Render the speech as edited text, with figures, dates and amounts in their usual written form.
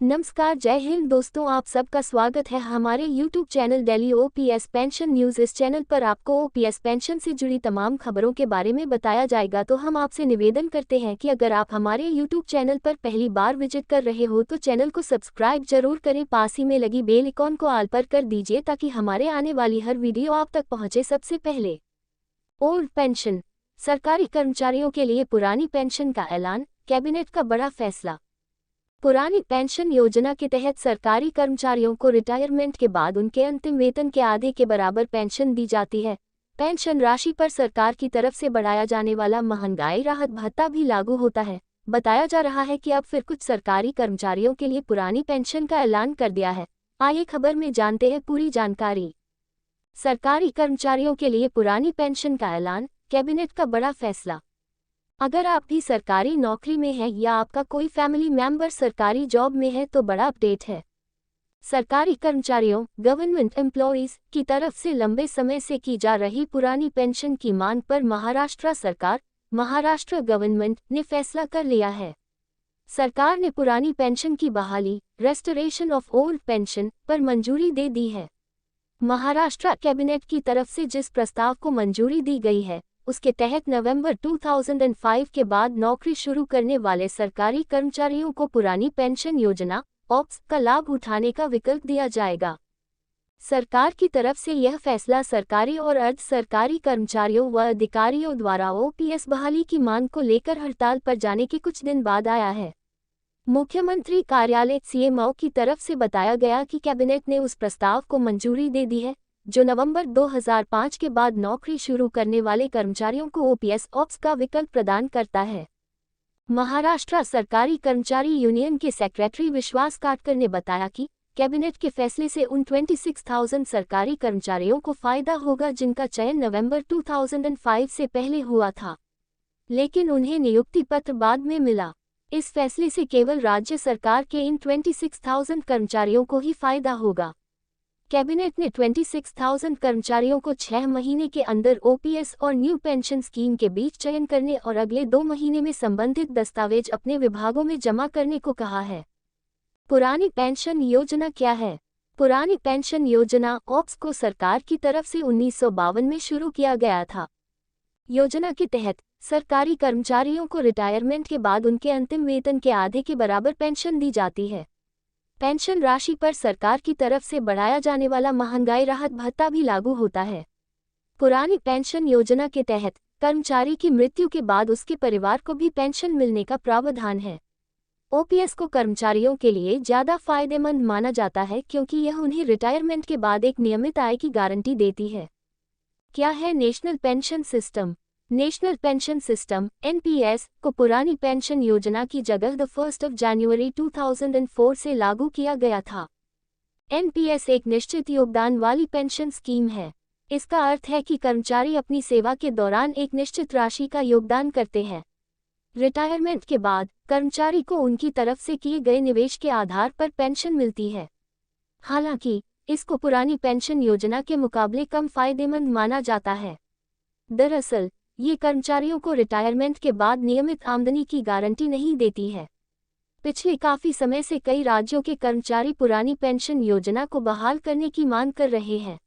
नमस्कार, जय हिंद दोस्तों, आप सबका स्वागत है हमारे YouTube channel daily OPS pension news. इस चैनल पर आपको ओपीएस पेंशन से जुड़ी तमाम खबरों के बारे में बताया जाएगा। तो हम आपसे निवेदन करते हैं कि अगर आप हमारे YouTube चैनल पर पहली बार विजिट कर रहे हो तो चैनल को सब्सक्राइब जरूर करें, पास ही में लगी बेल आइकॉन को ऑल पर कर दीजिए ताकि हमारे आने वाली हर वीडियो आप तक पहुँचे सबसे पहले। ओल्ड पेंशन, सरकारी कर्मचारियों के लिए पुरानी पेंशन का ऐलान, कैबिनेट का बड़ा फैसला। पुरानी पेंशन योजना के तहत सरकारी कर्मचारियों को रिटायरमेंट के बाद उनके अंतिम वेतन के आधे के बराबर पेंशन दी जाती है। पेंशन राशि पर सरकार की तरफ से बढ़ाया जाने वाला महंगाई राहत भत्ता भी लागू होता है। बताया जा रहा है कि अब फिर कुछ सरकारी कर्मचारियों के लिए पुरानी पेंशन का ऐलान कर दिया है। आइए खबर में जानते हैं पूरी जानकारी। सरकारी कर्मचारियों के लिए पुरानी पेंशन का ऐलान, कैबिनेट का बड़ा फैसला। अगर आप भी सरकारी नौकरी में हैं या आपका कोई फैमिली मेंबर सरकारी जॉब में है तो बड़ा अपडेट है। सरकारी कर्मचारियों गवर्नमेंट एम्प्लॉइज की तरफ से लंबे समय से की जा रही पुरानी पेंशन की मांग पर महाराष्ट्र सरकार, महाराष्ट्र गवर्नमेंट ने फैसला कर लिया है। सरकार ने पुरानी पेंशन की बहाली, रेस्टोरेशन ऑफ ओल्ड पेंशन पर मंजूरी दे दी है। महाराष्ट्र कैबिनेट की तरफ से जिस प्रस्ताव को मंजूरी दी गई है उसके तहत नवंबर 2005 के बाद नौकरी शुरू करने वाले सरकारी कर्मचारियों को पुरानी पेंशन योजना ऑप्स का लाभ उठाने का विकल्प दिया जाएगा। सरकार की तरफ से यह फैसला सरकारी और अर्ध सरकारी कर्मचारियों व अधिकारियों द्वारा ओपीएस बहाली की मांग को लेकर हड़ताल पर जाने के कुछ दिन बाद आया है। मुख्यमंत्री कार्यालय सीएमओ की तरफ से बताया गया कि कैबिनेट ने उस प्रस्ताव को मंजूरी दे दी है जो नवंबर 2005 के बाद नौकरी शुरू करने वाले कर्मचारियों को ओपीएस ऑप्स का विकल्प प्रदान करता है। महाराष्ट्र सरकारी कर्मचारी यूनियन के सेक्रेटरी विश्वास काटकर ने बताया कि कैबिनेट के फैसले से उन 26,000 सरकारी कर्मचारियों को फायदा होगा जिनका चयन नवंबर 2005 से पहले हुआ था, लेकिन उन्हें नियुक्ति पत्र बाद में मिला। इस फैसले से केवल राज्य सरकार के इन 26,000 कर्मचारियों को ही फायदा होगा। कैबिनेट ने 26,000 कर्मचारियों को 6 महीने के अंदर ओपीएस और न्यू पेंशन स्कीम के बीच चयन करने और अगले 2 महीने में संबंधित दस्तावेज अपने विभागों में जमा करने को कहा है। पुरानी पेंशन योजना क्या है? पुरानी पेंशन योजना ऑप्स को सरकार की तरफ से 1952 में शुरू किया गया था। योजना के तहत सरकारी कर्मचारियों को रिटायरमेंट के बाद उनके अंतिम वेतन के आधे के बराबर पेंशन दी जाती है। पेंशन राशि पर सरकार की तरफ से बढ़ाया जाने वाला महंगाई राहत भत्ता भी लागू होता है। पुरानी पेंशन योजना के तहत कर्मचारी की मृत्यु के बाद उसके परिवार को भी पेंशन मिलने का प्रावधान है। ओपीएस को कर्मचारियों के लिए ज़्यादा फायदेमंद माना जाता है क्योंकि यह उन्हें रिटायरमेंट के बाद एक नियमित आय की गारंटी देती है। क्या है national pension system? National pension system NPS को पुरानी पेंशन योजना की जगह 1 जनवरी 2004 से लागू किया गया था। एनपीएस एक निश्चित योगदान वाली पेंशन स्कीम है। इसका अर्थ है कि कर्मचारी अपनी सेवा के दौरान एक निश्चित राशि का योगदान करते हैं। रिटायरमेंट के बाद कर्मचारी को उनकी तरफ से किए गए निवेश के आधार पर पेंशन मिलती है। हालांकि इसको पुरानी पेंशन योजना के मुकाबले कम फायदेमंद माना जाता है। दरअसल ये कर्मचारियों को रिटायरमेंट के बाद नियमित आमदनी की गारंटी नहीं देती है। पिछले काफी समय से कई राज्यों के कर्मचारी पुरानी पेंशन योजना को बहाल करने की मांग कर रहे हैं।